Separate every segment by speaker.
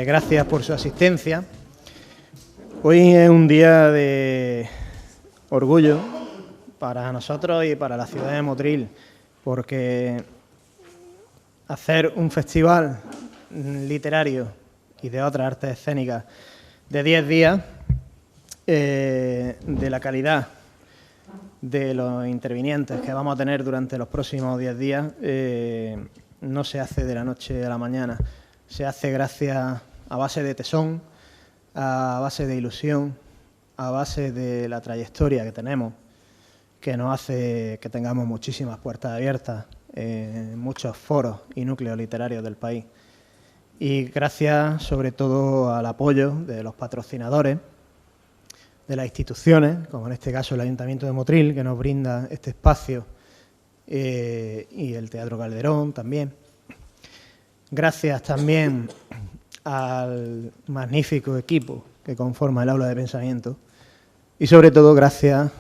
Speaker 1: Gracias por su asistencia. Hoy es un día de orgullo para nosotros y para la ciudad de Motril, porque hacer un festival literario y de otras artes escénicas de 10 días, de la calidad de los intervinientes que vamos a tener durante los próximos 10 días, no se hace de la noche a la mañana. Se hace gracias a base de tesón, a base de ilusión, a base de la trayectoria que tenemos, que nos hace que tengamos muchísimas puertas abiertas en muchos foros y núcleos literarios del país. Y gracias sobre todo al apoyo de los patrocinadores, de las instituciones, como en este caso el Ayuntamiento de Motril, que nos brinda este espacio, y el Teatro Calderón también. Gracias también al magnífico equipo que conforma el Aula de Pensamiento y sobre todo gracias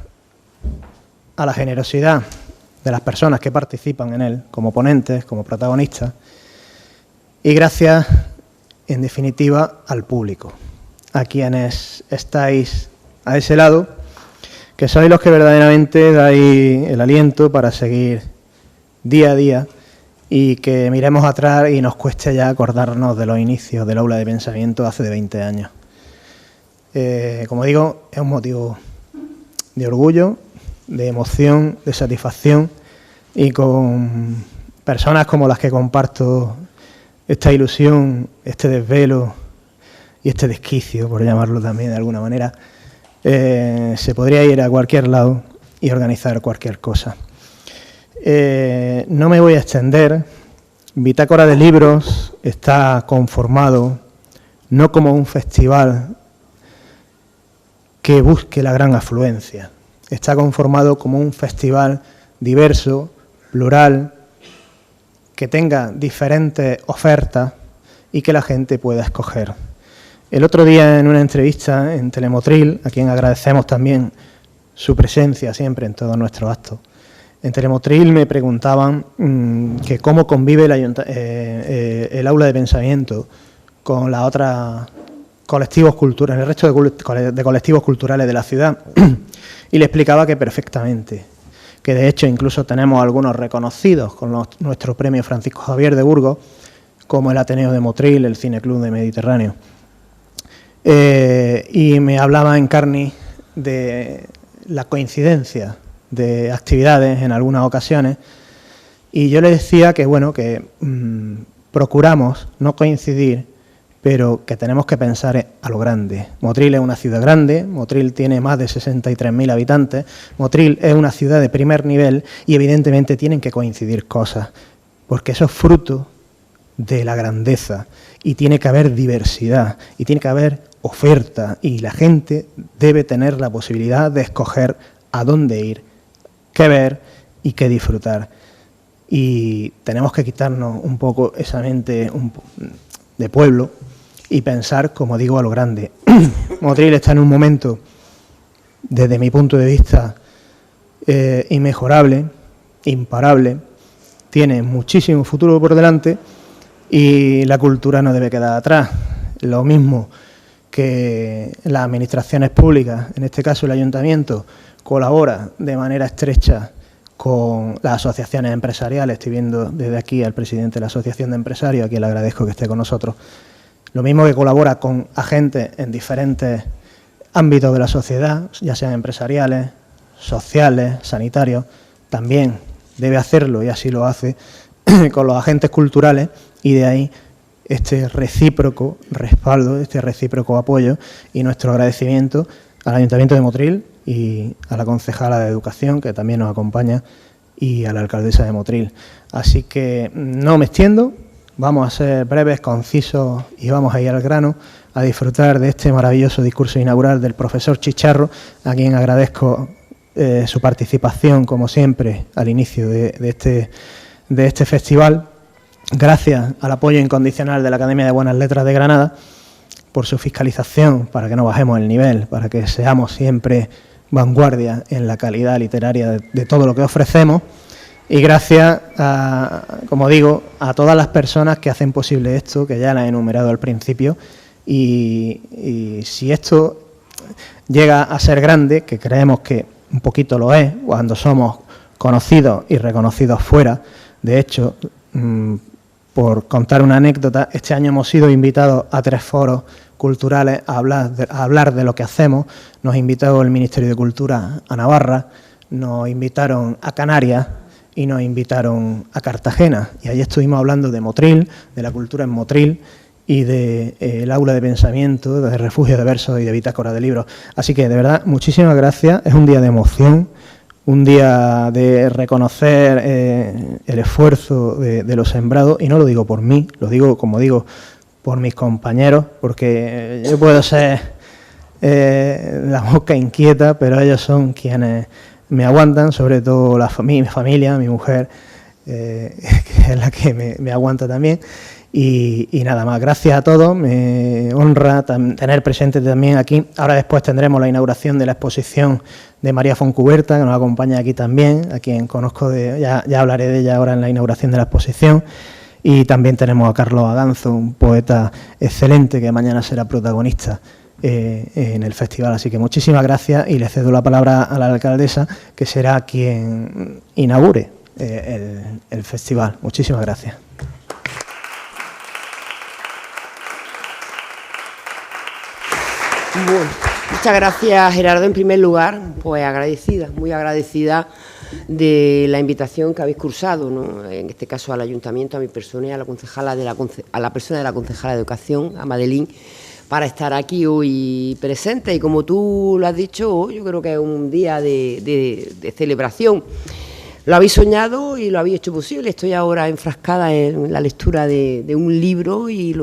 Speaker 1: a la generosidad de las personas que participan en él como ponentes, como protagonistas, y gracias en definitiva al público, a quienes estáis a ese lado, que sois los que verdaderamente dais el aliento para seguir día a día y que miremos atrás y nos cueste ya acordarnos de los inicios del Aula de Pensamiento hace de 20 años. Como digo, es un motivo de orgullo, de emoción, de satisfacción, y con personas como las que comparto esta ilusión, este desvelo y este desquicio, por llamarlo también de alguna manera, se podría ir a cualquier lado y organizar cualquier cosa. No me voy a extender. Bitácora de Libros está conformado no como un festival que busque la gran afluencia, está conformado como un festival diverso, plural, que tenga diferentes ofertas y que la gente pueda escoger. El otro día, en una entrevista en Telemotril, a quien agradecemos también su presencia siempre en todos nuestros actos, en Telemotril me preguntaban que cómo convive el Aula de Pensamiento con las otras colectivos culturales, el resto de colectivos culturales de la ciudad, y le explicaba que perfectamente, que de hecho incluso tenemos algunos reconocidos con nuestro premio Francisco Javier de Burgos, como el Ateneo de Motril, el Cine Club de Mediterráneo. Y me hablaba en carni de la coincidencia de actividades en algunas ocasiones, y yo le decía que, bueno, que procuramos no coincidir, pero que tenemos que pensar a lo grande. Motril es una ciudad grande, Motril tiene más de 63.000 habitantes, Motril es una ciudad de primer nivel y evidentemente tienen que coincidir cosas, porque eso es fruto de la grandeza y tiene que haber diversidad y tiene que haber oferta y la gente debe tener la posibilidad de escoger a dónde ir, qué ver y qué disfrutar. Y tenemos que quitarnos un poco esa mente de pueblo y pensar, como digo, a lo grande. Motril está en un momento, desde mi punto de vista, inmejorable, imparable, tiene muchísimo futuro por delante y la cultura no debe quedar atrás. Lo mismo que las administraciones públicas, en este caso el ayuntamiento, colabora de manera estrecha con las asociaciones empresariales. Estoy viendo desde aquí al presidente de la Asociación de Empresarios, a quien le agradezco que esté con nosotros. Lo mismo que colabora con agentes en diferentes ámbitos de la sociedad, ya sean empresariales, sociales, sanitarios, también debe hacerlo, y así lo hace, con los agentes culturales, y de ahí este recíproco respaldo, este recíproco apoyo y nuestro agradecimiento al Ayuntamiento de Motril y a la concejala de Educación, que también nos acompaña, y a la alcaldesa de Motril. Así que no me extiendo, vamos a ser breves, concisos y vamos a ir al grano, a disfrutar de este maravilloso discurso inaugural del profesor Chicharro, a quien agradezco su participación, como siempre, al inicio de este festival. Gracias al apoyo incondicional de la Academia de Buenas Letras de Granada por su fiscalización, para que no bajemos el nivel, para que seamos siempre vanguardia en la calidad literaria de todo lo que ofrecemos. Y gracias, como digo, a todas las personas que hacen posible esto, que ya las he enumerado al principio. Y si esto llega a ser grande, que creemos que un poquito lo es, cuando somos conocidos y reconocidos fuera. De hecho, por contar una anécdota, este año hemos sido invitados a 3 foros culturales a hablar de lo que hacemos. Nos invitó el Ministerio de Cultura a Navarra, nos invitaron a Canarias y nos invitaron a Cartagena. Y allí estuvimos hablando de Motril, de la cultura en Motril y del aula de pensamiento, de refugio de versos y de bitácora de libros. Así que, de verdad, muchísimas gracias. Es un día de emoción, un día de reconocer el esfuerzo de los sembrados, y no lo digo por mí, lo digo, como digo, por mis compañeros, porque yo puedo ser la mosca inquieta, pero ellos son quienes me aguantan, sobre todo mi familia, mi mujer, que es la que me aguanta también. Y nada más, gracias a todos, me honra tener presente también aquí. Ahora después tendremos la inauguración de la exposición de María Foncuberta, que nos acompaña aquí también, a quien conozco, ya hablaré de ella ahora en la inauguración de la exposición. Y también tenemos a Carlos Aganzo, un poeta excelente que mañana será protagonista en el festival. Así que muchísimas gracias y le cedo la palabra a la alcaldesa, que será quien inaugure el festival. Muchísimas gracias.
Speaker 2: Bueno, muchas gracias, Gerardo. En primer lugar, pues agradecida, muy agradecida de la invitación que habéis cursado, ¿no? En este caso al Ayuntamiento, a mi persona y a la concejala a la persona de la concejala de Educación, a Madeline, para estar aquí hoy presente. Y como tú lo has dicho, hoy yo creo que es un día de celebración. Lo habéis soñado y lo habéis hecho posible. Estoy ahora enfrascada en la lectura de un libro y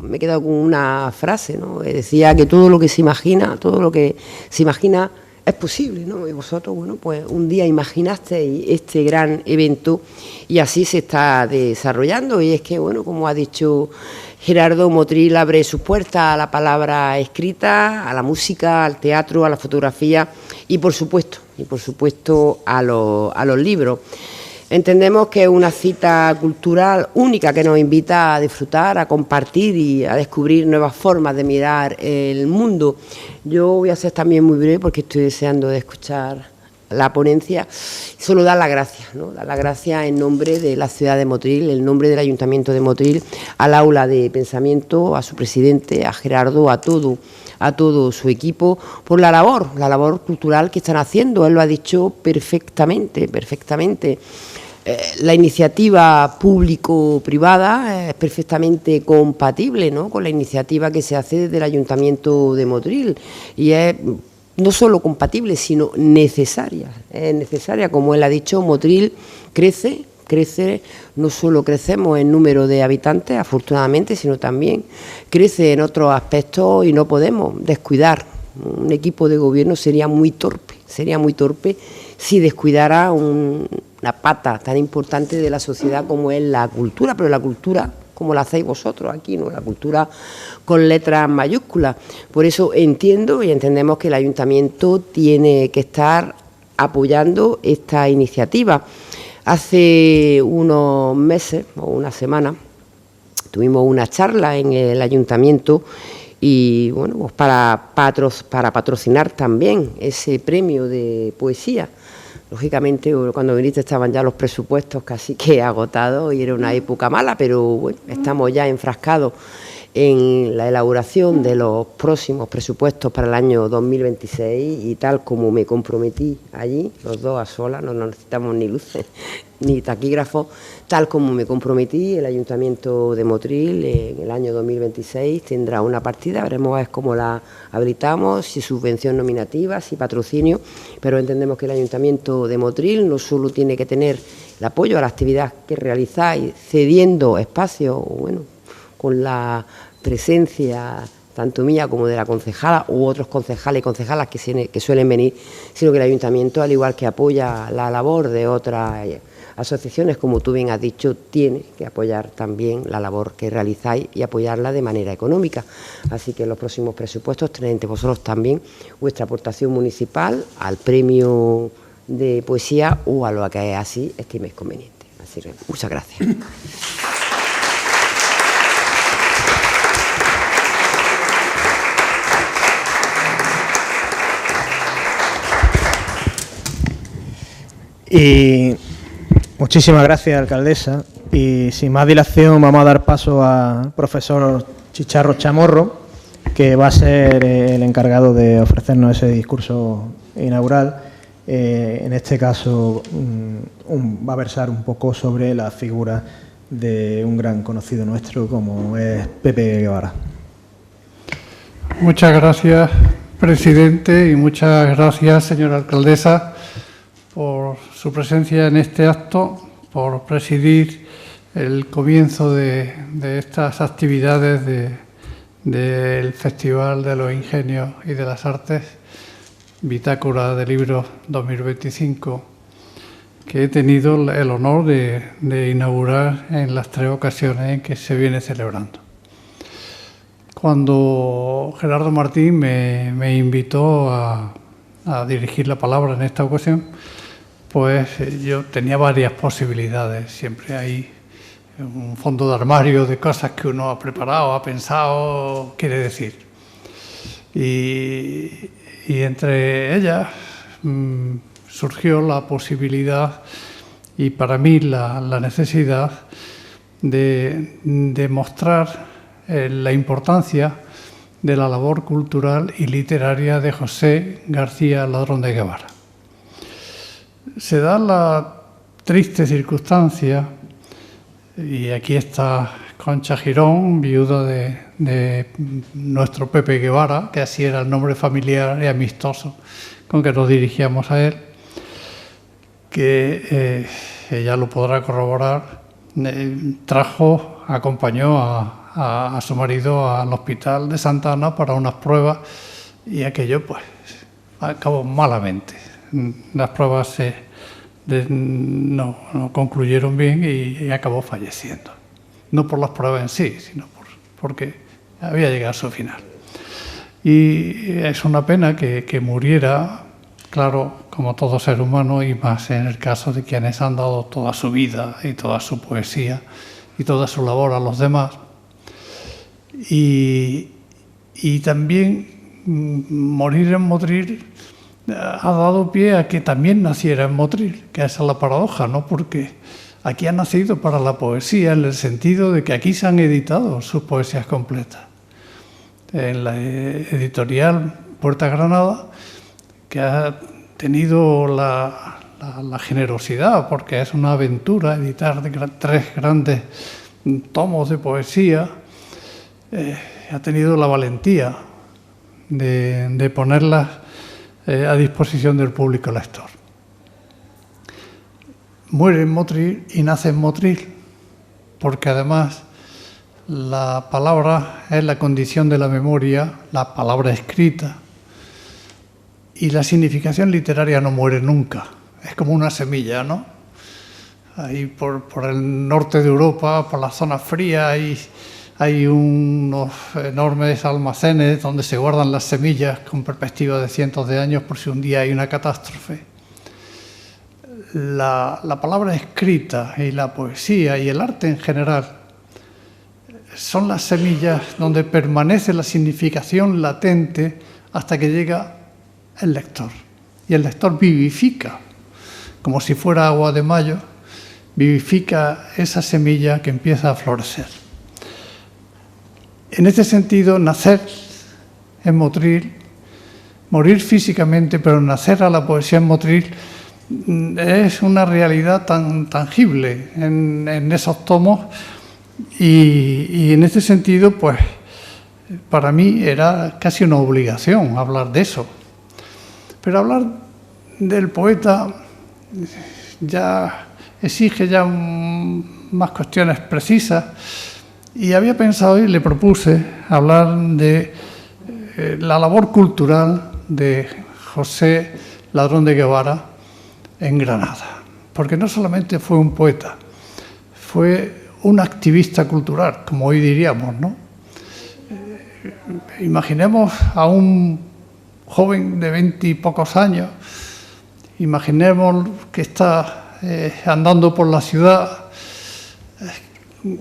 Speaker 2: me he quedado con una frase, ¿no? Decía que todo lo que se imagina es posible, ¿no? Y vosotros, bueno, pues un día imaginasteis este gran evento y así se está desarrollando. Y es que, bueno, como ha dicho Gerardo, Motril abre sus puertas a la palabra escrita, a la música, al teatro, a la fotografía y por supuesto a los libros. Entendemos que es una cita cultural única que nos invita a disfrutar, a compartir y a descubrir nuevas formas de mirar el mundo. Yo voy a ser también muy breve porque estoy deseando de escuchar la ponencia, solo dar las gracias, ¿no? Dar las gracias en nombre de la ciudad de Motril, en nombre del Ayuntamiento de Motril, al aula de pensamiento, a su presidente, a Gerardo, a todo su equipo, por la labor cultural que están haciendo. Él lo ha dicho perfectamente. La iniciativa público-privada es perfectamente compatible, ¿no?, con la iniciativa que se hace desde el Ayuntamiento de Motril, y es no solo compatible, sino necesaria. Es necesaria, como él ha dicho. Motril crece, no solo crecemos en número de habitantes, afortunadamente, sino también crece en otros aspectos, y no podemos descuidar. Un equipo de gobierno sería muy torpe si descuidara una pata tan importante de la sociedad como es la cultura, pero la cultura como la hacéis vosotros aquí, ¿no?, la cultura con letras mayúsculas. Por eso entiendo y entendemos que el Ayuntamiento tiene que estar apoyando esta iniciativa. Hace unos meses o una semana tuvimos una charla en el Ayuntamiento, y bueno, pues para patrocinar también ese premio de poesía. Lógicamente, cuando viniste estaban ya los presupuestos casi que agotados y era una época mala, pero bueno, estamos ya enfrascados en la elaboración de los próximos presupuestos para el año 2026, y tal como me comprometí allí, los dos a solas, no necesitamos ni luces ni taquígrafos, tal como me comprometí, el Ayuntamiento de Motril en el año 2026 tendrá una partida, veremos cómo la habilitamos, si subvención nominativa, si patrocinio, pero entendemos que el Ayuntamiento de Motril no solo tiene que tener el apoyo a la actividad que realizáis, cediendo espacio, bueno, con la presencia tanto mía como de la concejala u otros concejales y concejalas que suelen venir, sino que el Ayuntamiento, al igual que apoya la labor de otras asociaciones, como tú bien has dicho, tiene que apoyar también la labor que realizáis y apoyarla de manera económica. Así que en los próximos presupuestos tenéis entre vosotros también vuestra aportación municipal al premio de poesía o a lo que así estiméis conveniente. Así que muchas gracias.
Speaker 1: Y muchísimas gracias, alcaldesa. Y sin más dilación vamos a dar paso al profesor Chicharro Chamorro, que va a ser el encargado de ofrecernos ese discurso inaugural. En este caso va a versar un poco sobre la figura de un gran conocido nuestro como es Pepe Guevara.
Speaker 3: Muchas gracias, presidente, y muchas gracias, señora alcaldesa, por su presencia en este acto, por presidir el comienzo de estas actividades del Festival de los Ingenios y de las Artes, Bitácora de Libros 2025, que he tenido el honor de inaugurar en las 3 ocasiones en que se viene celebrando. Cuando Gerardo Martín me invitó a dirigir la palabra en esta ocasión, pues yo tenía varias posibilidades. Siempre hay un fondo de armario de cosas que uno ha preparado, ha pensado, quiere decir. Y entre ellas surgió la posibilidad y para mí la necesidad de mostrar la importancia de la labor cultural y literaria de José García Ladrón de Guevara. Se da la triste circunstancia, y aquí está Concha Girón, viuda de nuestro Pepe Guevara, que así era el nombre familiar y amistoso con que nos dirigíamos a él, que ella lo podrá corroborar, acompañó a su marido al hospital de Santa Ana para unas pruebas, y aquello pues acabó malamente. Las pruebas no concluyeron bien y acabó falleciendo. No por las pruebas en sí, sino porque había llegado a su final. Y es una pena que muriera, claro, como todo ser humano, y más en el caso de quienes han dado toda su vida y toda su poesía y toda su labor a los demás. Y también morir en Motril ha dado pie a que también naciera en Motril, que esa es la paradoja, ¿no? Porque aquí ha nacido para la poesía en el sentido de que aquí se han editado sus poesías completas. En la editorial Puerta Granada, que ha tenido la generosidad, porque es una aventura editar 3 grandes tomos de poesía, ha tenido la valentía de ponerlas a disposición del público lector. Muere en Motril y nace en Motril, porque además la palabra es la condición de la memoria, la palabra escrita, y la significación literaria no muere nunca. Es como una semilla, ¿no? Ahí por el norte de Europa, por las zonas frías, hay unos enormes almacenes donde se guardan las semillas con perspectiva de cientos de años por si un día hay una catástrofe. La palabra escrita y la poesía y el arte en general son las semillas donde permanece la significación latente hasta que llega el lector. Y el lector vivifica, como si fuera agua de mayo, vivifica esa semilla que empieza a florecer. En este sentido, nacer en Motril, morir físicamente, pero nacer a la poesía en Motril, es una realidad tan tangible en esos tomos y en este sentido, pues, para mí era casi una obligación hablar de eso. Pero hablar del poeta ya exige ya más cuestiones precisas y había pensado y le propuse hablar de la labor cultural de José Ladrón de Guevara en Granada, porque no solamente fue un poeta, fue un activista cultural, como hoy diríamos, ¿no? Imaginemos a un joven de 20 y pocos años, imaginemos que está andando por la ciudad,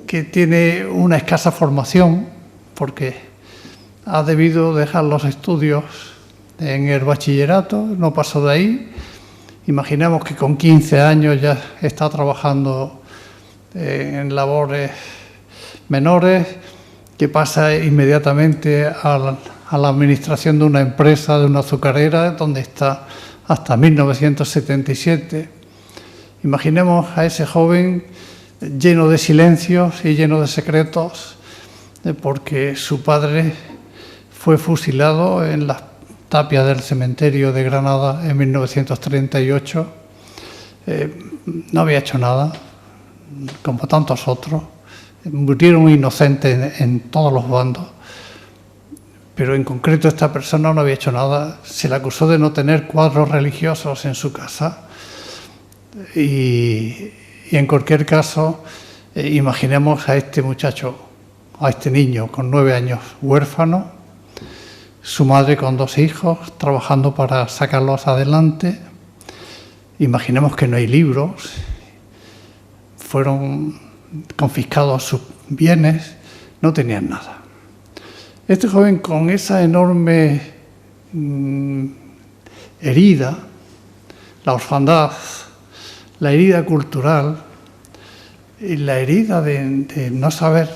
Speaker 3: que tiene una escasa formación, porque ha debido dejar los estudios en el bachillerato, no pasó de ahí. Imaginemos que con 15 años ya está trabajando en labores menores, que pasa inmediatamente a la administración de una empresa, de una azucarera, donde está hasta 1977. Imaginemos a ese joven lleno de silencios y lleno de secretos, porque su padre fue fusilado en las tapias del cementerio de Granada en 1938. No había hecho nada, como tantos otros. Murieron inocentes en todos los bandos. Pero en concreto esta persona no había hecho nada. Se le acusó de no tener cuadros religiosos en su casa. Y en cualquier caso, imaginemos a este muchacho, a este niño con 9 años, huérfano, su madre con 2 hijos, trabajando para sacarlos adelante. Imaginemos que no hay libros, fueron confiscados sus bienes, no tenían nada. Este joven, con esa enorme herida, la orfandad, la herida cultural y la herida de no saber,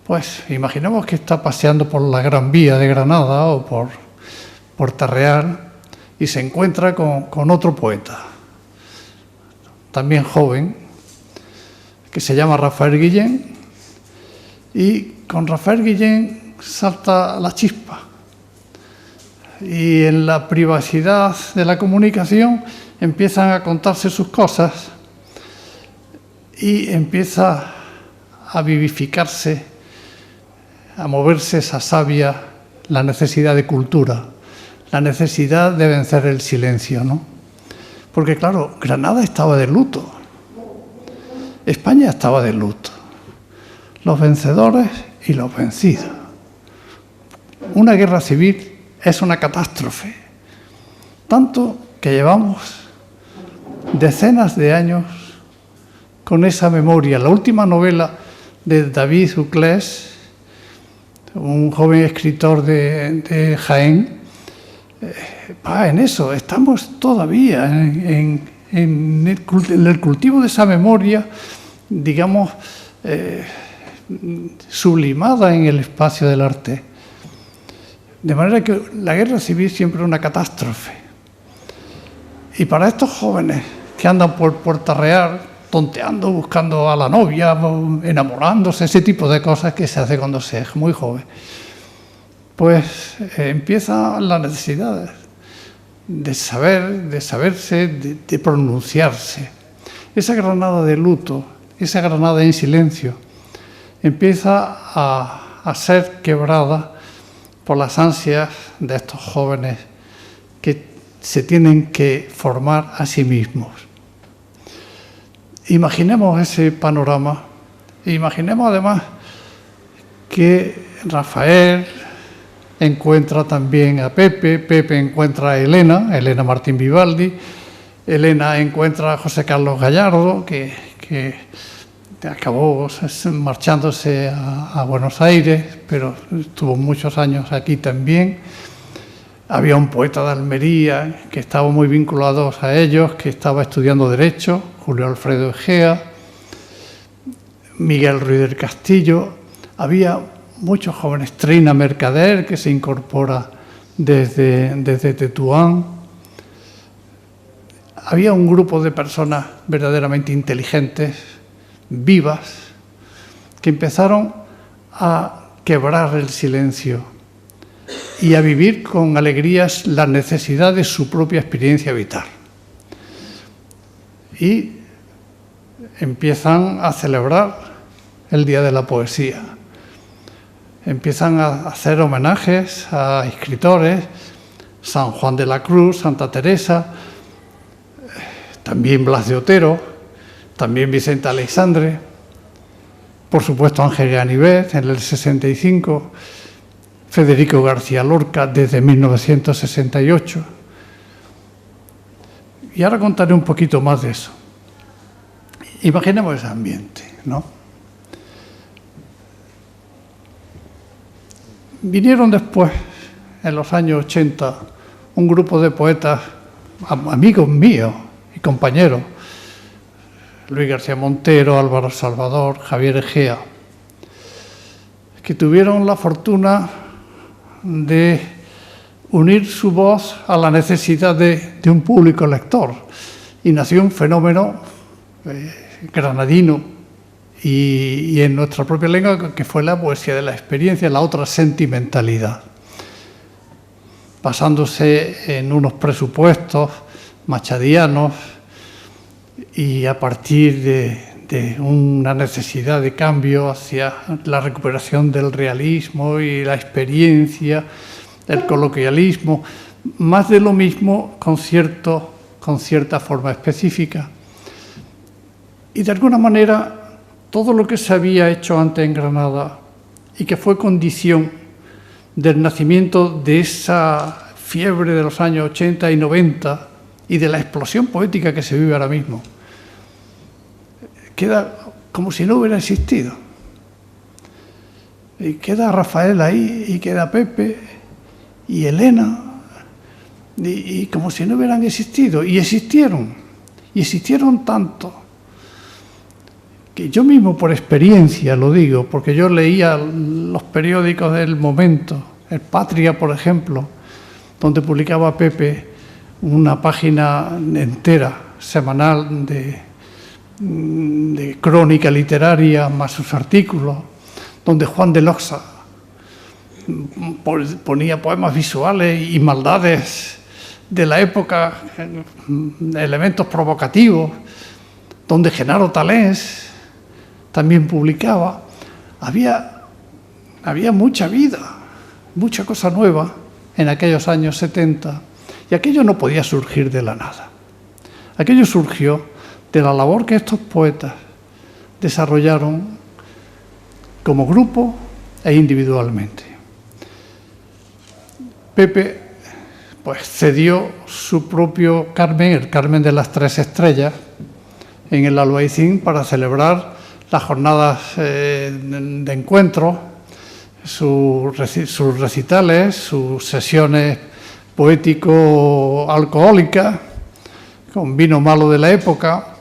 Speaker 3: pues imaginemos que está paseando por la Gran Vía de Granada o por Puerta Real y se encuentra con otro poeta, también joven, que se llama Rafael Guillén, y con Rafael Guillén salta la chispa. Y en la privacidad de la comunicación empiezan a contarse sus cosas y empieza a vivificarse, a moverse esa savia, la necesidad de cultura, la necesidad de vencer el silencio, ¿no? Porque claro, Granada estaba de luto, España estaba de luto, los vencedores y los vencidos. Una guerra civil es una catástrofe, tanto que llevamos decenas de años con esa memoria. La última novela de David Uclés, un joven escritor de Jaén, en eso, estamos todavía en el cultivo de esa memoria, digamos, sublimada en el espacio del arte. De manera que la guerra civil siempre es una catástrofe. Y para estos jóvenes que andan por Puerta Real, tonteando, buscando a la novia, enamorándose, ese tipo de cosas que se hace cuando se es muy joven, pues empieza la necesidad de saberse, de pronunciarse. Esa granada de luto, esa granada en silencio, empieza a ser quebrada por las ansias de estos jóvenes que se tienen que formar a sí mismos. Imaginemos ese panorama, imaginemos además que Rafael encuentra también a Pepe, Pepe encuentra a Elena Martín Vivaldi, Elena encuentra a José Carlos Gallardo, que acabó marchándose a Buenos Aires, pero estuvo muchos años aquí también. Había un poeta de Almería que estaba muy vinculado a ellos, que estaba estudiando Derecho, Julio Alfredo Egea, Miguel Ruiz del Castillo. Había muchos jóvenes, Trina Mercader, que se incorpora desde Tetuán. Había un grupo de personas verdaderamente inteligentes, vivas, que empezaron a quebrar el silencio y a vivir con alegrías la necesidad de su propia experiencia vital. Y empiezan a celebrar el Día de la Poesía. Empiezan a hacer homenajes a escritores, San Juan de la Cruz, Santa Teresa, también Blas de Otero, también Vicente Aleixandre, por supuesto Ángel Ganivet en el 65, Federico García Lorca desde 1968. Y ahora contaré un poquito más de eso. Imaginemos ese ambiente, ¿no? Vinieron después, en los años 80, un grupo de poetas, amigos míos y compañeros, Luis García Montero, Álvaro Salvador, Javier Egea, que tuvieron la fortuna de unir su voz a la necesidad de un público lector. Y nació un fenómeno granadino y en nuestra propia lengua, que fue la poesía de la experiencia, la otra sentimentalidad, basándose en unos presupuestos machadianos y a partir de una necesidad de cambio hacia la recuperación del realismo y la experiencia, el coloquialismo, más de lo mismo con cierta forma específica. Y de alguna manera todo lo que se había hecho antes en Granada y que fue condición del nacimiento de esa fiebre de los años 80 y 90 y de la explosión poética que se vive ahora mismo, queda como si no hubiera existido. Y queda Rafael ahí, y queda Pepe y Elena, y como si no hubieran existido. Y existieron tanto, que yo mismo por experiencia lo digo, porque yo leía los periódicos del momento, el Patria, por ejemplo, donde publicaba Pepe una página entera, semanal, de crónica literaria, más sus artículos, donde Juan de Loxa ponía poemas visuales y maldades de la época, elementos provocativos, donde Genaro Talés también publicaba. Había mucha vida, mucha cosa nueva en aquellos años 70, y aquello no podía surgir de la nada. Aquello surgió de la labor que estos poetas desarrollaron como grupo e individualmente. Pepe pues cedió su propio Carmen, el Carmen de las Tres Estrellas, en el Albaicín para celebrar las jornadas de encuentro, sus recitales, sus sesiones poético alcohólica, con vino malo de la época.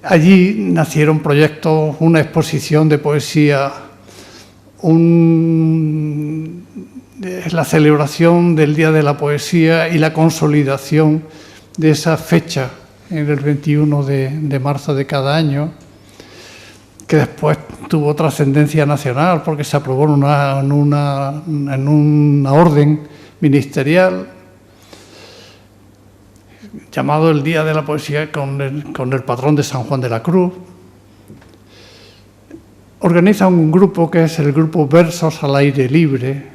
Speaker 3: Allí nacieron proyectos, una exposición de poesía, la celebración del Día de la Poesía y la consolidación de esa fecha en el 21 de marzo de cada año, que después tuvo trascendencia nacional porque se aprobó en una orden ministerial llamado el Día de la Poesía con el patrón de San Juan de la Cruz. Organizan un grupo que es el grupo Versos al Aire Libre,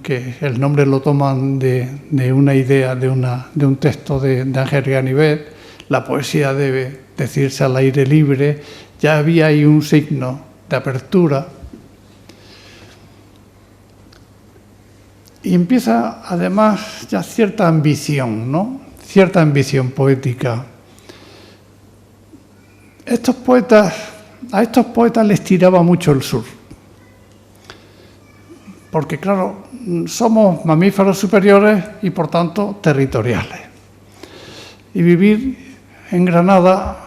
Speaker 3: que el nombre lo toman de una idea, de un texto de Ángel Ganivet. La poesía debe decirse al aire libre. Ya había ahí un signo de apertura. Y empieza además ya cierta ambición, ¿no? Cierta ambición poética. A estos poetas les tiraba mucho el sur. Porque, claro, somos mamíferos superiores y, por tanto, territoriales. Y vivir en Granada,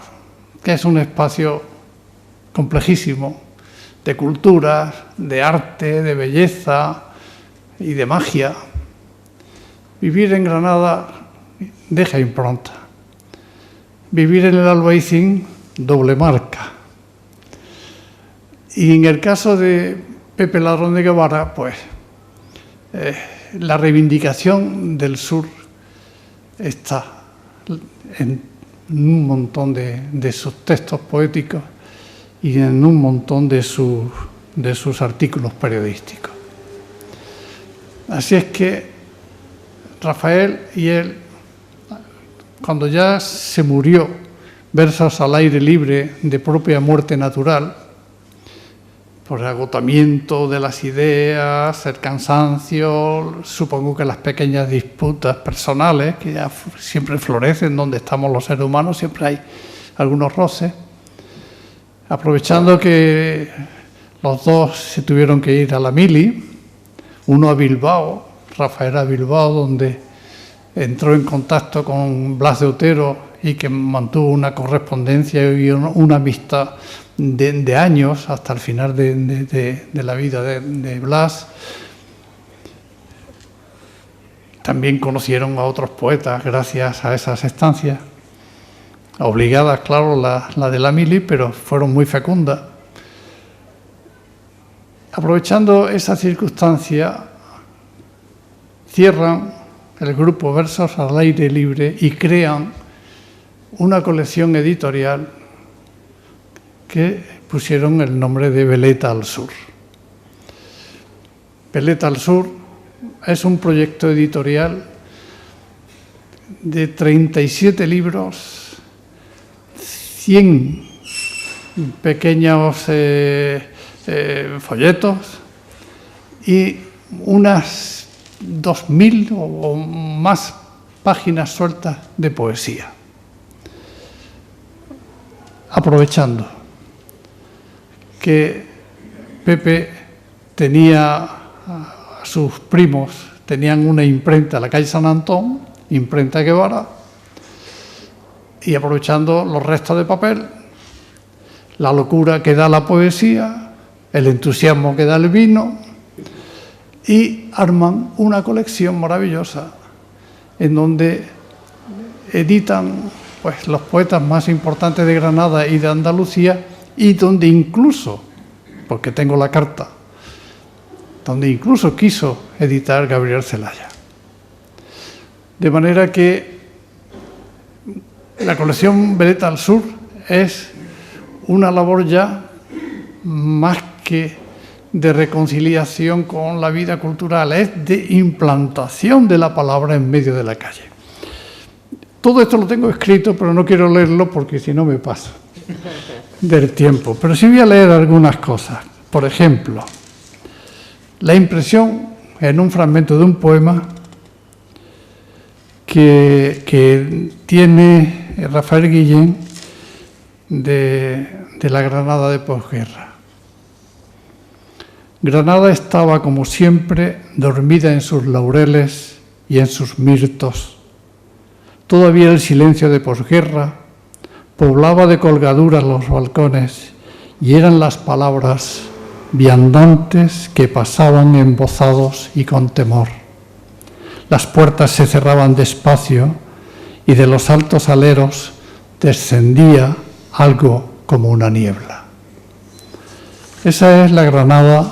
Speaker 3: que es un espacio complejísimo, de culturas, de arte, de belleza y de magia, vivir en Granada deja impronta. Vivir en el Albaicín, doble marca. Y en el caso de Pepe Ladrón de Guevara, pues la reivindicación del sur está en un montón de sus textos poéticos y en un montón de sus artículos periodísticos. Así es que Rafael y él, cuando ya se murió, Versos al Aire Libre, de propia muerte natural, por el agotamiento de las ideas, el cansancio, supongo que las pequeñas disputas personales, que ya siempre florecen donde estamos los seres humanos, siempre hay algunos roces. Aprovechando que los dos se tuvieron que ir a la mili, uno a Bilbao, Rafael a Bilbao, donde entró en contacto con Blas de Otero y que mantuvo una correspondencia y una amistad de años hasta el final de la vida de Blas. También conocieron a otros poetas gracias a esas estancias, obligadas, claro, la de la mili, pero fueron muy fecundas. Aprovechando esa circunstancia, cierran el grupo Versos al Aire Libre y crean una colección editorial que pusieron el nombre de Veleta al Sur. Veleta al Sur es un proyecto editorial de 37 libros, 100 pequeños folletos y unas 2000 o más páginas sueltas de poesía. Aprovechando que Pepe tenía a sus primos, tenían una imprenta en la calle San Antón, imprenta Guevara, y aprovechando los restos de papel, la locura que da la poesía, el entusiasmo que da el vino, y arman una colección maravillosa en donde editan pues los poetas más importantes de Granada y de Andalucía, y donde incluso, porque tengo la carta, donde incluso quiso editar Gabriel Celaya. De manera que la colección Veleta al Sur es una labor ya más que de reconciliación con la vida cultural, es de implantación de la palabra en medio de la calle. Todo esto lo tengo escrito, pero no quiero leerlo porque si no me paso del tiempo. Pero sí voy a leer algunas cosas. Por ejemplo, la impresión en un fragmento de un poema que tiene Rafael Guillén de la Granada de posguerra. Granada estaba, como siempre, dormida en sus laureles y en sus mirtos. Todavía el silencio de posguerra poblaba de colgaduras los balcones y eran las palabras viandantes que pasaban embozados y con temor. Las puertas se cerraban despacio y de los altos aleros descendía algo como una niebla. Esa es la Granada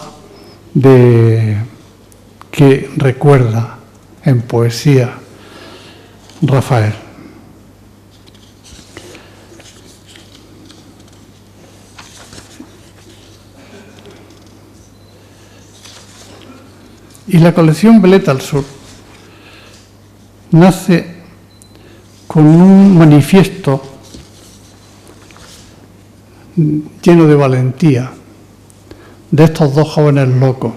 Speaker 3: que recuerda en poesía Rafael. Y la colección Veleta al Sur nace con un manifiesto lleno de valentía de estos dos jóvenes locos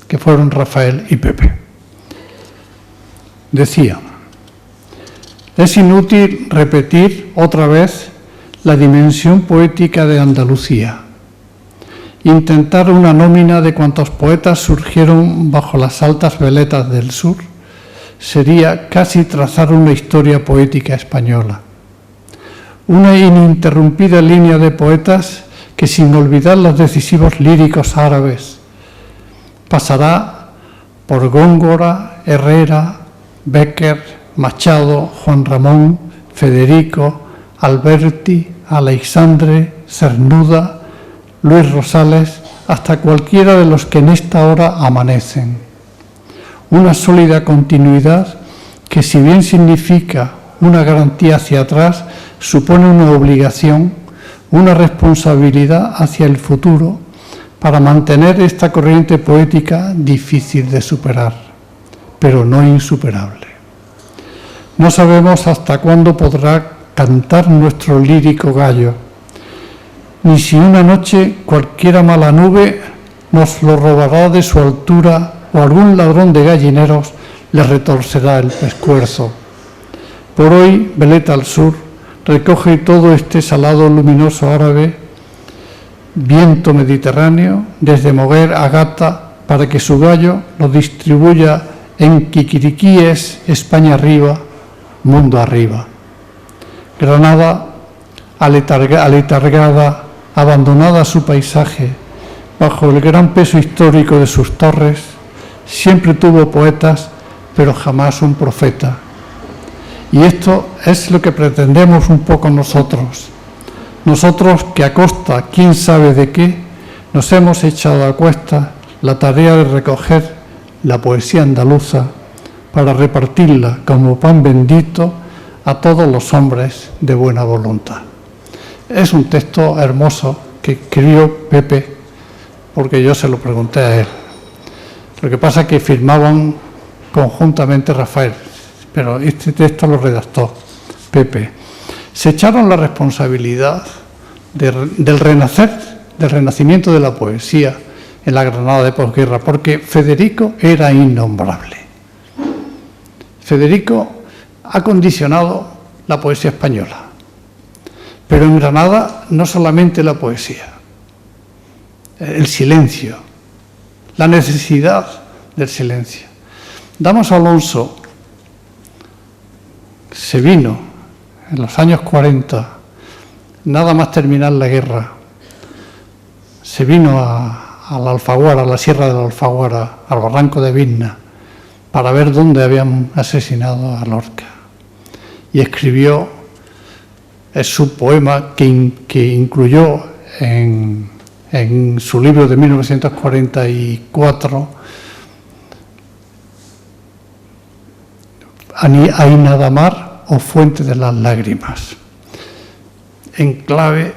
Speaker 3: que fueron Rafael y Pepe. Decía: es inútil repetir otra vez la dimensión poética de Andalucía, intentar una nómina de cuantos poetas surgieron bajo las altas veletas del sur sería casi trazar una historia poética española. Una ininterrumpida línea de poetas que, sin olvidar los decisivos líricos árabes, pasará por Góngora, Herrera, Bécquer, Machado, Juan Ramón, Federico, Alberti, Aleixandre, Cernuda, Luis Rosales, hasta cualquiera de los que en esta hora amanecen. Una sólida continuidad que, si bien significa una garantía hacia atrás, supone una obligación, una responsabilidad hacia el futuro para mantener esta corriente poética difícil de superar, pero no insuperable. No sabemos hasta cuándo podrá cantar nuestro lírico gallo, ni si una noche cualquiera mala nube nos lo robará de su altura o algún ladrón de gallineros le retorcerá el pescuezo. Por hoy, Veleta al Sur recoge todo este salado luminoso árabe, viento mediterráneo, desde Moguer a Gata, para que su gallo lo distribuya en Quiquiriquíes, España arriba, mundo arriba. Granada, aletargada, abandonada a su paisaje, bajo el gran peso histórico de sus torres, siempre tuvo poetas, pero jamás un profeta. Y esto es lo que pretendemos un poco nosotros. Nosotros que a costa, quién sabe de qué, nos hemos echado a cuestas la tarea de recoger la poesía andaluza para repartirla como pan bendito a todos los hombres de buena voluntad. Es un texto hermoso que escribió Pepe, porque yo se lo pregunté a él. Lo que pasa es que firmaban conjuntamente Rafael, pero este texto lo redactó Pepe. Se echaron la responsabilidad del renacimiento de la poesía en la Granada de posguerra, porque Federico era innombrable. Federico ha condicionado la poesía española, pero en Granada no solamente la poesía, el silencio, la necesidad del silencio. Damos Alonso se vino en los años 40, nada más terminar la guerra, se vino a la Alfaguara, a la Sierra de la Alfaguara, al barranco de Vilna, para ver dónde habían asesinado a Lorca. Y escribió su poema que incluyó en su libro de 1944, Hay nada mar o fuente de las lágrimas, en clave,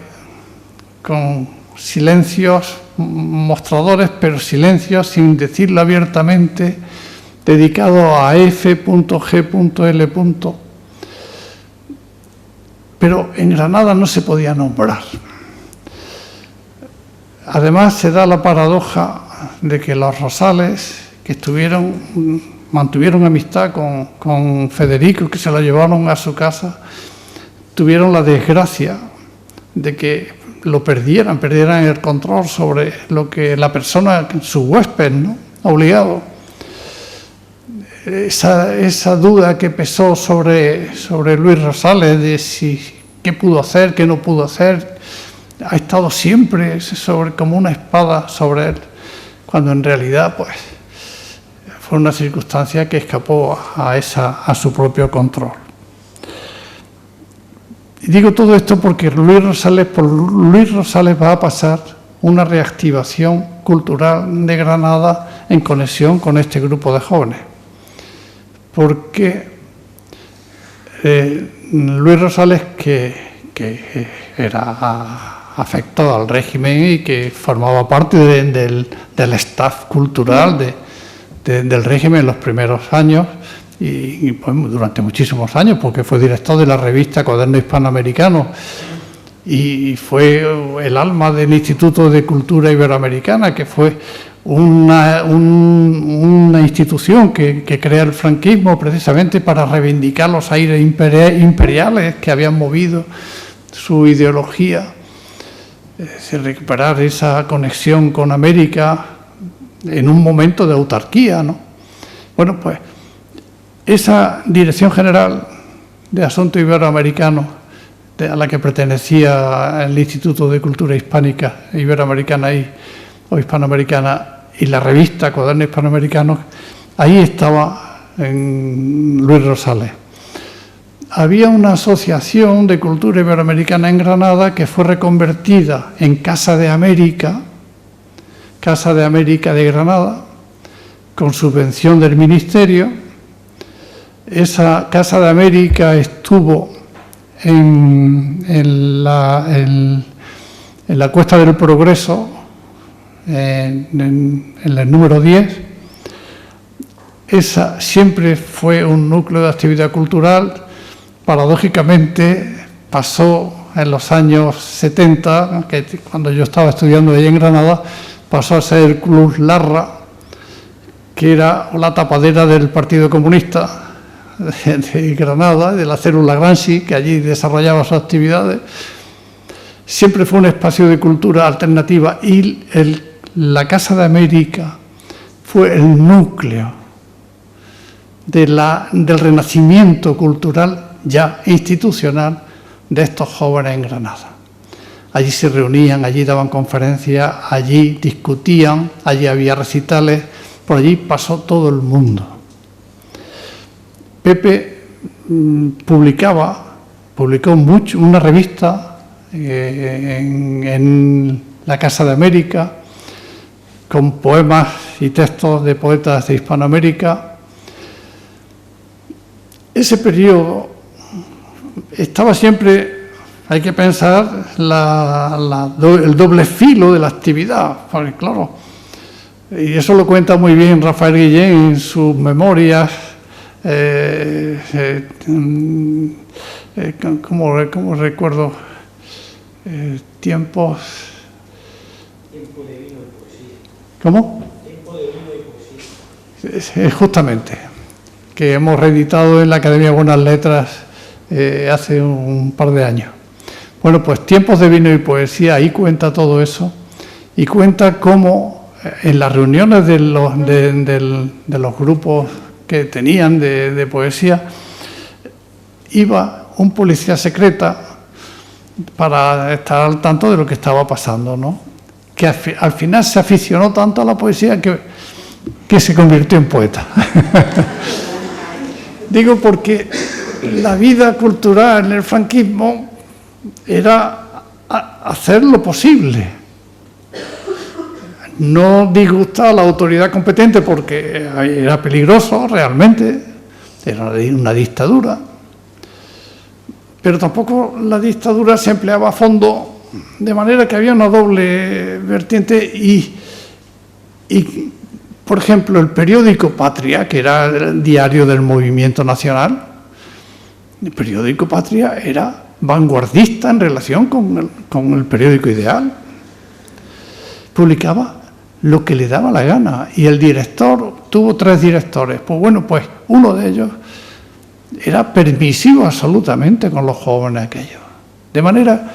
Speaker 3: con silencios mostradores, pero silencios sin decirlo abiertamente, dedicado a F.G.L. Pero en Granada no se podía nombrar. Además se da la paradoja de que los Rosales, que mantuvieron amistad con Federico, que se lo llevaron a su casa, tuvieron la desgracia de que lo perdieran el control sobre lo que la persona, su huésped, ¿no?, obligado. Esa duda que pesó sobre Luis Rosales de qué pudo hacer, qué no pudo hacer, ha estado siempre como una espada sobre él, cuando en realidad pues fue una circunstancia que escapó a su propio control. Y digo todo esto porque por Luis Rosales va a pasar una reactivación cultural de Granada en conexión con este grupo de jóvenes. Porque Luis Rosales, que era afectado al régimen y que formaba parte del staff cultural del régimen en los primeros años y pues, durante muchísimos años, porque fue director de la revista Cuaderno Hispanoamericano y fue el alma del Instituto de Cultura Iberoamericana, que fue una institución que crea el franquismo precisamente para reivindicar los aires imperiales que habían movido su ideología, recuperar esa conexión con América en un momento de autarquía, ¿no? Bueno, pues esa Dirección General de Asuntos Iberoamericanos, a la que pertenecía el Instituto de Cultura Hispánica, Iberoamericana o Hispanoamericana, y la revista Cuadernos Hispanoamericanos, ahí estaba Luis Rosales. Había una asociación de cultura iberoamericana en Granada que fue reconvertida en Casa de América de Granada, con subvención del Ministerio. Esa Casa de América estuvo en la Cuesta del Progreso, en el número 10. Esa siempre fue un núcleo de actividad cultural. Paradójicamente pasó en los años 70, que cuando yo estaba estudiando allí en Granada, pasó a ser el Club Larra, que era la tapadera del Partido Comunista de Granada, de la célula Gramsci, que allí desarrollaba sus actividades. Siempre fue un espacio de cultura alternativa y la Casa de América fue el núcleo del renacimiento cultural ya institucional de estos jóvenes en Granada. Allí se reunían, allí daban conferencias, allí discutían, allí había recitales, por allí pasó todo el mundo. Pepe publicó una revista en la Casa de América con poemas y textos de poetas de Hispanoamérica. Ese periodo estaba siempre, hay que pensar, el doble filo de la actividad, porque claro, y eso lo cuenta muy bien Rafael Guillén en sus memorias, como recuerdo, tiempos... Tiempo de vino y poesía. ¿Cómo? Tiempo de vino y poesía. Justamente, que hemos reeditado en la Academia de Buenas Letras hace un par de años. Bueno, pues Tiempos de Vino y Poesía, ahí cuenta todo eso y cuenta cómo en las reuniones de los grupos que tenían de poesía iba un policía secreta para estar al tanto de lo que estaba pasando, ¿no? Que al final se aficionó tanto a la poesía que se convirtió en poeta. Digo porque la vida cultural en el franquismo era hacer lo posible. No disgustar a la autoridad competente porque era peligroso realmente, era una dictadura, pero tampoco la dictadura se empleaba a fondo, de manera que había una doble vertiente y por ejemplo, el periódico Patria, que era el diario del movimiento nacional, el periódico Patria era vanguardista en relación con el periódico Ideal. Publicaba lo que le daba la gana y el director, tuvo 3 directores. Pues bueno, pues uno de ellos era permisivo absolutamente con los jóvenes aquellos. De manera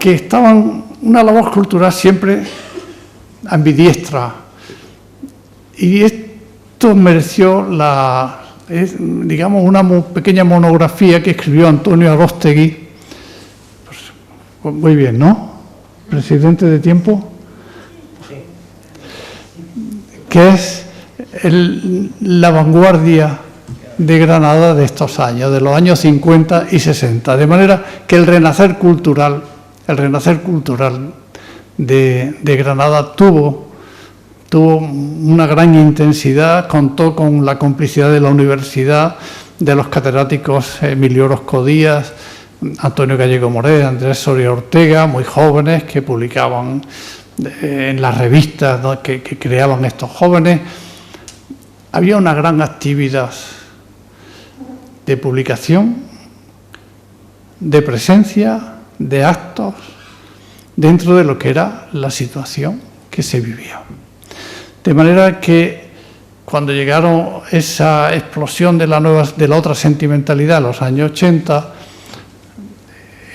Speaker 3: que estaban una labor cultural siempre ambidiestra. Y esto mereció digamos, una pequeña monografía que escribió Antonio Arostegui. Pues, muy bien, ¿no? Presidente de tiempo. Que es la vanguardia de Granada de estos años, de los años 50 y 60. De manera que el renacer cultural de Granada tuvo una gran intensidad, contó con la complicidad de la universidad, de los catedráticos Emilio Orozco Díaz, Antonio Gallego Moré, Andrés Soria Ortega, muy jóvenes que publicaban en las revistas, ¿no?, que creaban estos jóvenes. Había una gran actividad de publicación, de presencia, de actos, dentro de lo que era la situación que se vivía. De manera que cuando llegaron esa explosión de la otra sentimentalidad, los años 80,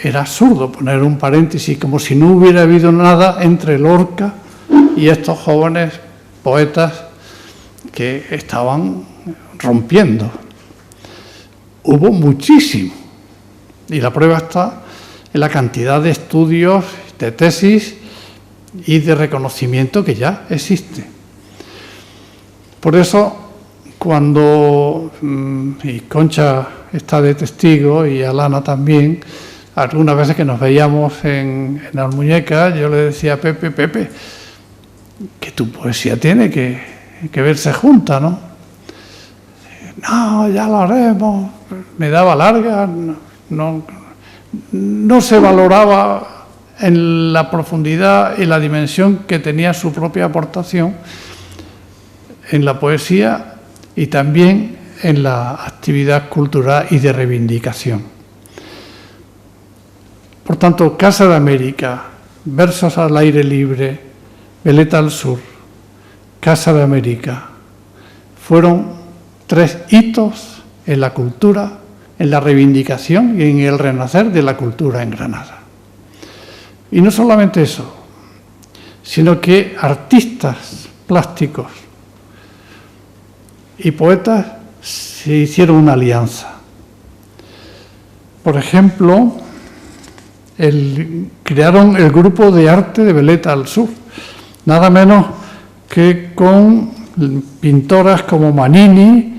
Speaker 3: era absurdo poner un paréntesis, como si no hubiera habido nada entre Lorca y estos jóvenes poetas que estaban rompiendo. Hubo muchísimo. Y la prueba está en la cantidad de estudios, de tesis y de reconocimiento que ya existe. Por eso, cuando, y Concha está de testigo y Alana también, algunas veces que nos veíamos en las muñecas, yo le decía a Pepe, que tu poesía tiene que verse junta, ¿no? No, ya lo haremos. Me daba larga, no se valoraba en la profundidad y la dimensión que tenía su propia aportación en la poesía y también en la actividad cultural y de reivindicación. Por tanto, Casa de América, Versos al aire libre, Veleta al sur, Casa de América, fueron 3 hitos en la cultura, en la reivindicación y en el renacer de la cultura en Granada. Y no solamente eso, sino que artistas plásticos y poetas se hicieron una alianza. Por ejemplo, crearon el grupo de arte de Veleta al sur, nada menos que con pintoras como Manini,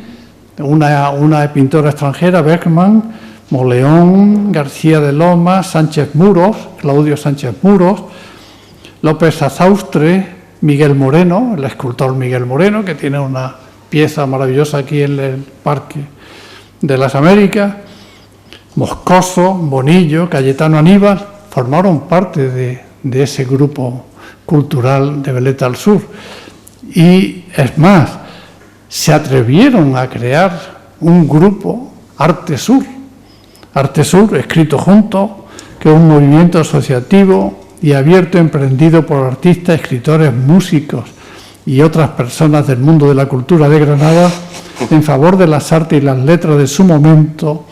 Speaker 3: una pintora extranjera, Beckman, Moleón, García de Lomas, Sánchez Muros, Claudio Sánchez Muros, López Azaustre, Miguel Moreno, el escultor Miguel Moreno, que tiene una pieza maravillosa aquí en el Parque de las Américas, Moscoso, Bonillo, Cayetano Aníbal, formaron parte de ese grupo cultural de Veleta al sur. Y es más, se atrevieron a crear un grupo, Arte Sur, escrito junto, que es un movimiento asociativo y abierto, emprendido por artistas, escritores, músicos y otras personas del mundo de la cultura de Granada en favor de las artes y las letras de su momento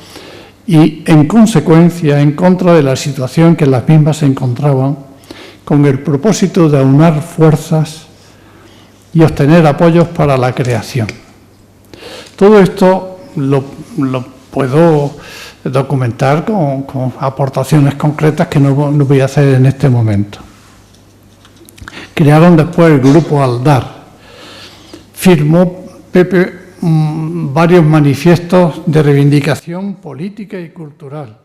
Speaker 3: y, en consecuencia, en contra de la situación en que las mismas se encontraban, con el propósito de aunar fuerzas y obtener apoyos para la creación. Todo esto lo puedo documentar con aportaciones concretas que no voy a hacer en este momento. Crearon después el grupo Aldar. Firmó Pepe varios manifiestos de reivindicación política y cultural.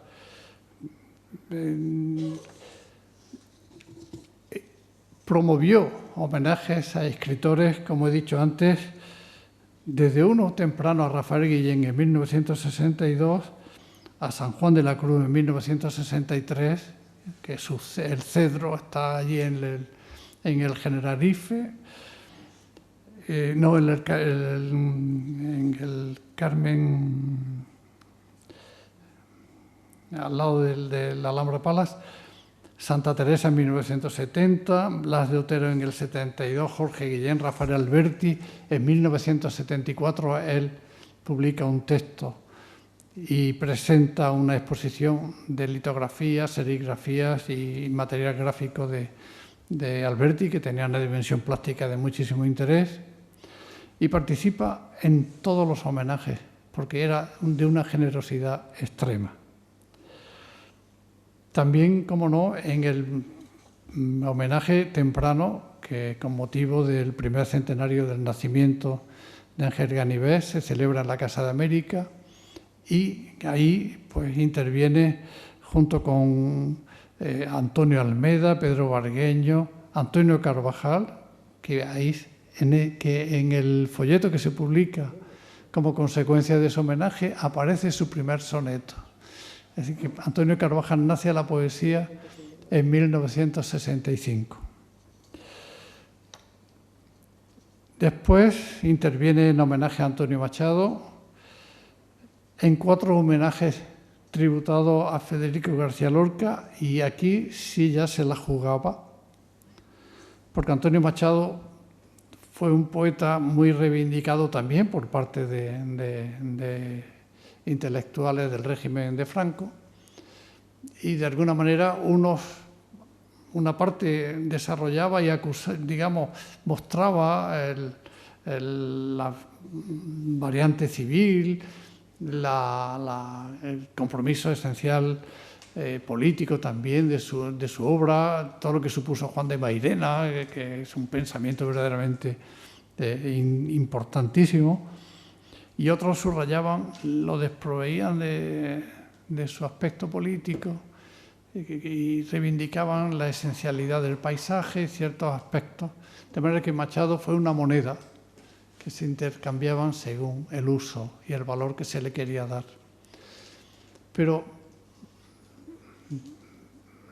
Speaker 3: Promovió homenajes a escritores, como he dicho antes, desde uno temprano a Rafael Guillén en 1962, a San Juan de la Cruz en 1963, que el cedro está allí en el Generalife, no en el Carmen, al lado del Alhambra Palace, Santa Teresa en 1970, Blas de Otero en el 72, Jorge Guillén, Rafael Alberti. En 1974 él publica un texto y presenta una exposición de litografías, serigrafías y material gráfico de Alberti, que tenía una dimensión plástica de muchísimo interés, y participa en todos los homenajes, porque era de una generosidad extrema. También, como no, en el homenaje temprano, que con motivo del primer centenario del nacimiento de Ángel Ganivet se celebra en la Casa de América, y ahí pues interviene junto con Antonio Almeda, Pedro Vargueño, Antonio Carvajal, que en el folleto que se publica como consecuencia de ese homenaje aparece su primer soneto. Es decir, que Antonio Carvajal nace a la poesía en 1965. Después interviene en homenaje a Antonio Machado en 4 homenajes tributados a Federico García Lorca, y aquí sí ya se la jugaba, porque Antonio Machado fue un poeta muy reivindicado también por parte de intelectuales del régimen de Franco, y de alguna manera una parte desarrollaba y mostraba la variante civil, el compromiso esencial político también de su obra, todo lo que supuso Juan de Mairena, que es un pensamiento verdaderamente importantísimo, y otros subrayaban, lo desproveían de su aspecto político y reivindicaban la esencialidad del paisaje y ciertos aspectos, de manera que Machado fue una moneda que se intercambiaban según el uso y el valor que se le quería dar. Pero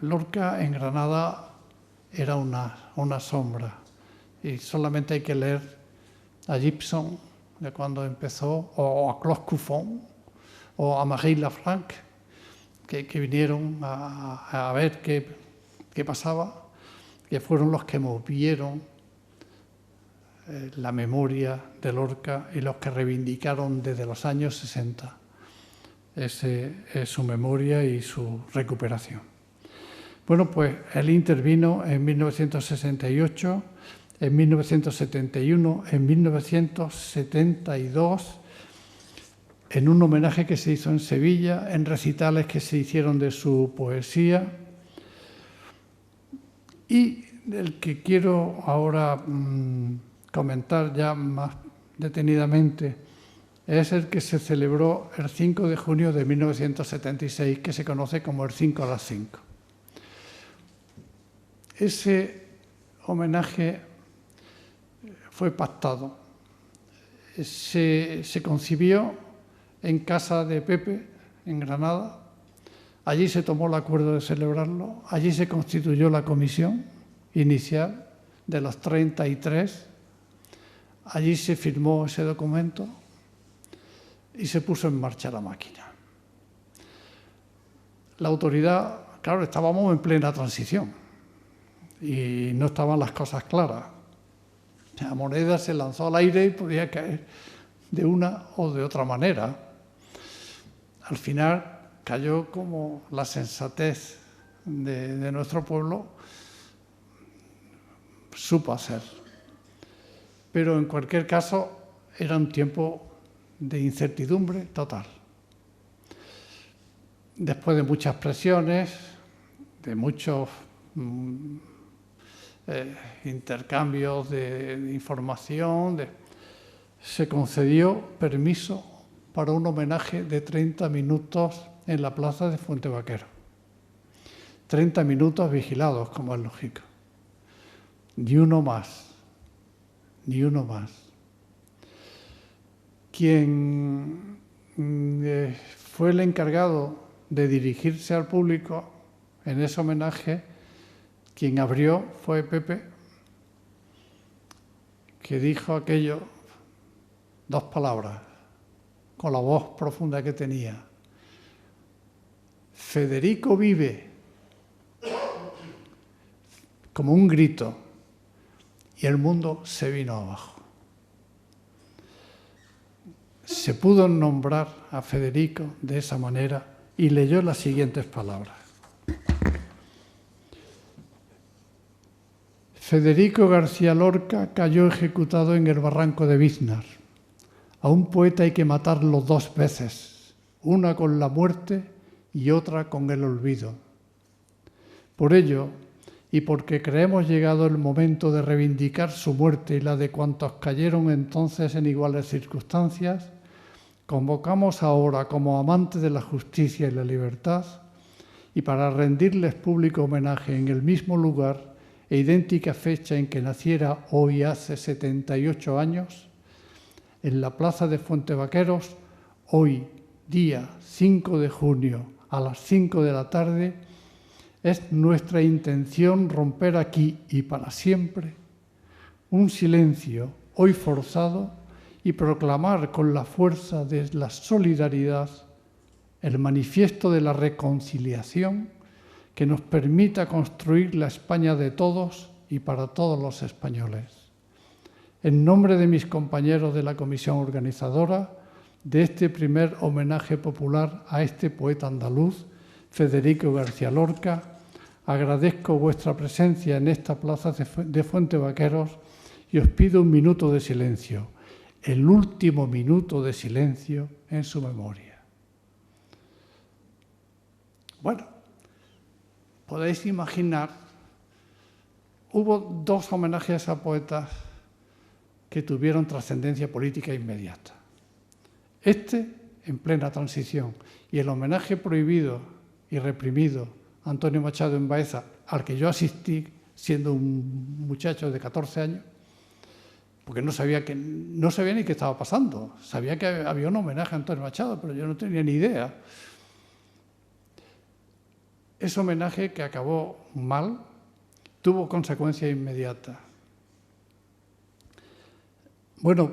Speaker 3: Lorca en Granada era una sombra, y solamente hay que leer a Gibson de cuando empezó, o a Claude Cuffon, o a Marie Lafranc, que vinieron a ver qué pasaba, que fueron los que movieron la memoria de Lorca y los que reivindicaron desde los años 60 su memoria y su recuperación. Bueno, pues él intervino en 1968, en 1971, en 1972, en un homenaje que se hizo en Sevilla, en recitales que se hicieron de su poesía. Y el que quiero ahora comentar ya más detenidamente es el que se celebró el 5 de junio de 1976, que se conoce como el 5 a las 5. Ese homenaje fue pactado. Se concibió en casa de Pepe, en Granada. Allí se tomó el acuerdo de celebrarlo. Allí se constituyó la comisión inicial de los 33. Allí se firmó ese documento y se puso en marcha la máquina. La autoridad, claro, estábamos en plena transición y no estaban las cosas claras. La moneda se lanzó al aire y podía caer de una o de otra manera. Al final cayó como la sensatez de nuestro pueblo supo hacer. Pero en cualquier caso era un tiempo de incertidumbre total. Después de muchas presiones, de muchos intercambios de información, se concedió permiso para un homenaje de 30 minutos en la plaza de Fuente Vaquero. 30 minutos vigilados, como es lógico. Ni uno más. Ni uno más. Quien fue el encargado de dirigirse al público en ese homenaje, quien abrió fue Pepe, que dijo aquello, 2 palabras, con la voz profunda que tenía. Federico vive, como un grito, y el mundo se vino abajo. se pudo nombrar a Federico de esa manera y leyó las siguientes palabras. Federico García Lorca cayó ejecutado en el barranco de Biznar. A un poeta hay que matarlo 2 veces, una con la muerte y otra con el olvido. Por ello, y porque creemos llegado el momento de reivindicar su muerte y la de cuantos cayeron entonces en iguales circunstancias, convocamos ahora como amantes de la justicia y la libertad, y para rendirles público homenaje en el mismo lugar e idéntica fecha en que naciera hoy hace 78 años, en la plaza de Fuentevaqueros, hoy, día 5 de junio, a las 5 de la tarde, es nuestra intención romper aquí y para siempre un silencio hoy forzado y proclamar con la fuerza de la solidaridad el manifiesto de la reconciliación que nos permita construir la España de todos y para todos los españoles. En nombre de mis compañeros de la comisión organizadora de este primer homenaje popular a este poeta andaluz, Federico García Lorca, agradezco vuestra presencia en esta plaza de Fuentevaqueros y os pido un minuto de silencio, el último minuto de silencio en su memoria. Bueno, podéis imaginar, hubo 2 homenajes a poetas que tuvieron trascendencia política inmediata. Este, en plena transición, y el homenaje prohibido y reprimido a Antonio Machado en Baeza, al que yo asistí siendo un muchacho de 14 años, porque no sabía ni qué estaba pasando. Sabía que había un homenaje a Antonio Machado, pero yo no tenía ni idea. Ese homenaje, que acabó mal, tuvo consecuencias inmediatas. Bueno,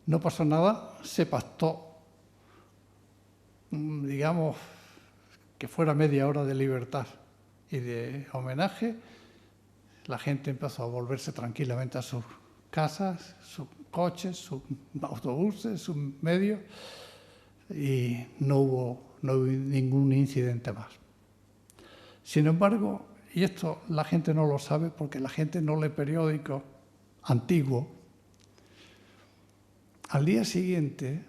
Speaker 3: no pasó nada, se pactó, digamos, que fuera media hora de libertad y de homenaje. La gente empezó a volverse tranquilamente a sus casas, sus coches, sus autobuses, sus medios, y no hubo ningún incidente más. Sin embargo, y esto la gente no lo sabe porque la gente no lee periódicos antiguos, al día siguiente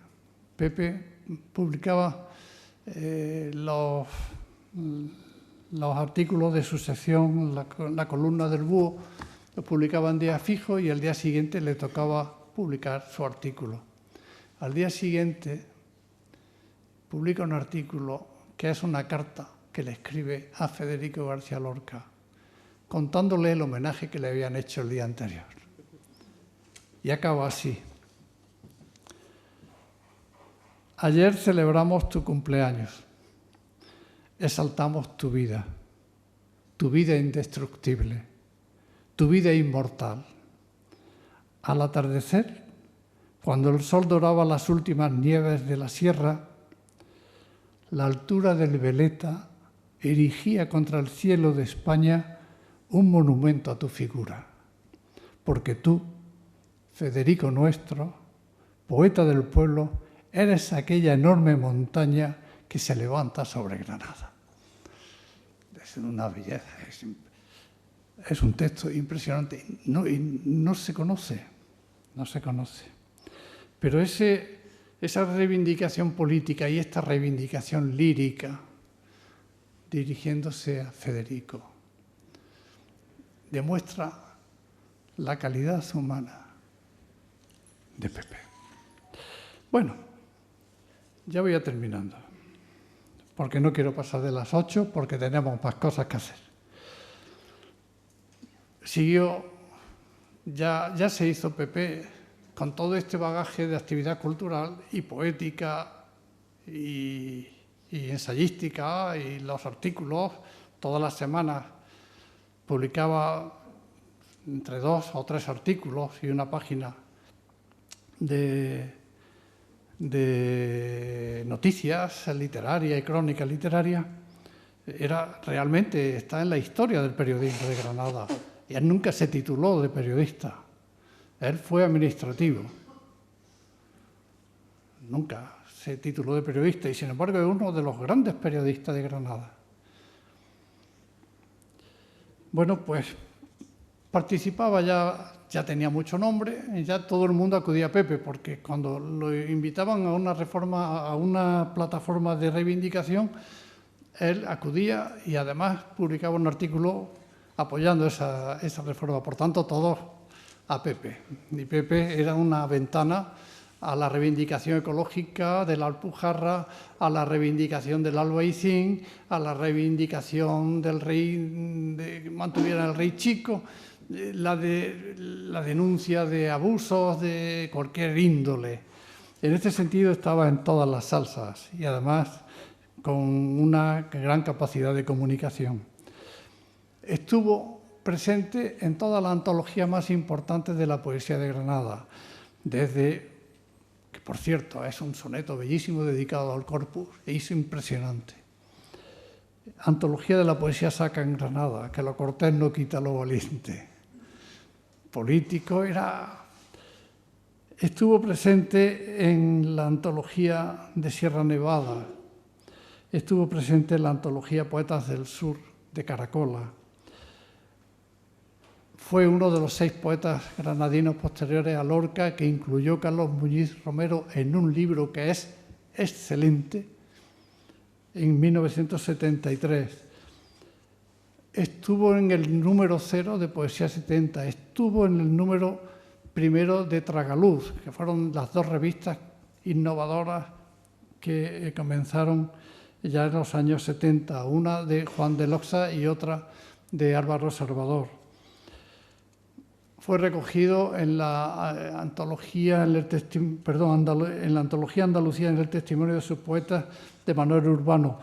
Speaker 3: Pepe publicaba los artículos de su sección, la columna del Búho, lo publicaba en día fijo y al día siguiente le tocaba publicar su artículo. Al día siguiente publica un artículo que es una carta que le escribe a Federico García Lorca, contándole el homenaje que le habían hecho el día anterior. Y acaba así. Ayer celebramos tu cumpleaños, exaltamos tu vida indestructible, tu vida inmortal. Al atardecer, cuando el sol doraba las últimas nieves de la sierra, la altura del Veleta erigía contra el cielo de España un monumento a tu figura, porque tú, Federico nuestro, poeta del pueblo, eres aquella enorme montaña que se levanta sobre Granada. Es una belleza, es un texto impresionante. No se conoce. Pero esa reivindicación política y esta reivindicación lírica, dirigiéndose a Federico, demuestra la calidad humana de Pepe. Bueno, ya voy a terminando, porque no quiero pasar de las 8, porque tenemos más cosas que hacer. Siguió, ya se hizo Pepe con todo este bagaje de actividad cultural y poética y ensayística y los artículos. Todas las semanas publicaba entre 2 o 3 artículos y una página de noticias literarias y crónica literaria. Está en la historia del periodismo de Granada. Y él nunca se tituló de periodista. Él fue administrativo. nunca se tituló de periodista y, sin embargo, es uno de los grandes periodistas de Granada. Bueno, pues participaba ya tenía mucho nombre, y ya todo el mundo acudía a Pepe, porque cuando lo invitaban a una reforma, a una plataforma de reivindicación, él acudía y además publicaba un artículo apoyando esa reforma. Por tanto, todos a Pepe. Y Pepe era una ventana a la reivindicación ecológica de la Alpujarra, a la reivindicación del Albaicín, a la reivindicación del rey, de que mantuviera el rey chico, la denuncia de abusos de cualquier índole. En este sentido estaba en todas las salsas y además con una gran capacidad de comunicación. Estuvo presente en todas las antologías más importantes de la poesía de Granada, desde, que por cierto es un soneto bellísimo dedicado al Corpus, e es impresionante. Antología de la poesía sacra en Granada, que lo cortés no quita lo valiente. Político era... Estuvo presente en la antología de Sierra Nevada, estuvo presente en la antología Poetas del Sur de Caracola. Fue uno de los 6 poetas granadinos posteriores a Lorca que incluyó Carlos Muñiz Romero en un libro que es excelente, en 1973. Estuvo en el número 0 de Poesía 70, estuvo en el número 1 de Tragaluz, que fueron las 2 revistas innovadoras que comenzaron ya en los años 70, una de Juan de Loxa y otra de Álvaro Salvador. Fue recogido en la antología, en la antología Andalucía en el testimonio de sus poetas de Manuel Urbano.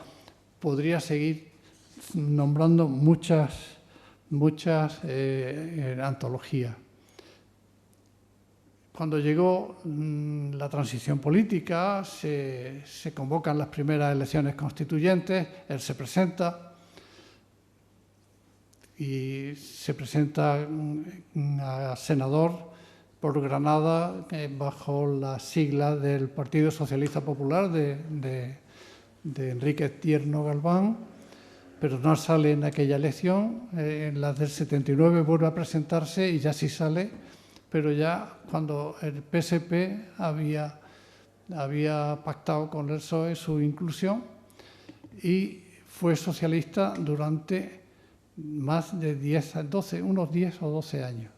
Speaker 3: Podría seguir nombrando muchas antologías. Cuando llegó la transición política, se convocan las primeras elecciones constituyentes, él se presenta y se presenta a senador por Granada bajo la sigla del Partido Socialista Popular de Enrique Tierno Galván, pero no sale en aquella elección. En la del 79 vuelve a presentarse y ya sí sale, pero ya cuando el PSP había pactado con el PSOE su inclusión y fue socialista durante más de 12 o 12 años.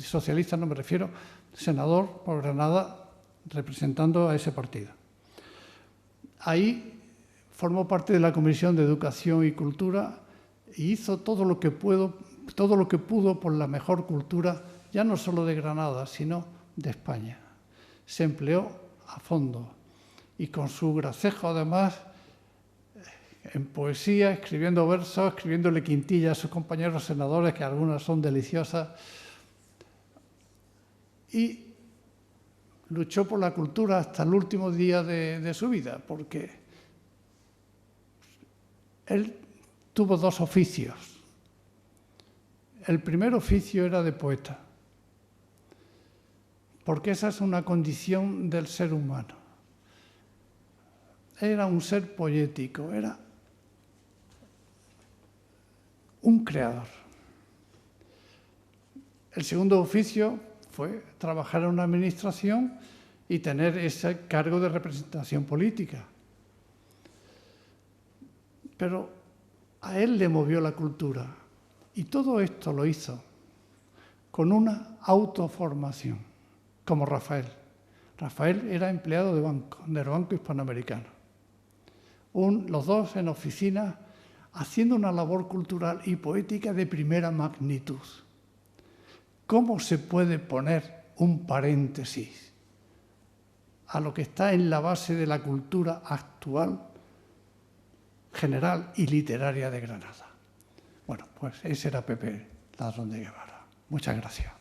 Speaker 3: Socialista no me refiero, senador por Granada representando a ese partido. Ahí formó parte de la Comisión de Educación y Cultura e hizo todo lo que pudo por la mejor cultura, ya no solo de Granada, sino de España. Se empleó a fondo y con su gracejo, además, en poesía, escribiendo versos, escribiéndole quintillas a sus compañeros senadores, que algunas son deliciosas, y luchó por la cultura hasta el último día de su vida, porque él tuvo 2 oficios. El primer oficio era de poeta, porque esa es una condición del ser humano. Era un ser poético, era un creador. El segundo oficio fue trabajar en una administración y tener ese cargo de representación política. Pero a él le movió la cultura y todo esto lo hizo con una autoformación, como Rafael. Rafael era empleado del Banco Hispanoamericano. Los 2 en oficina, haciendo una labor cultural y poética de primera magnitud. ¿Cómo se puede poner un paréntesis a lo que está en la base de la cultura actual, general y literaria de Granada? Bueno, pues ese era Pepe Ladrón de Guevara. Muchas gracias.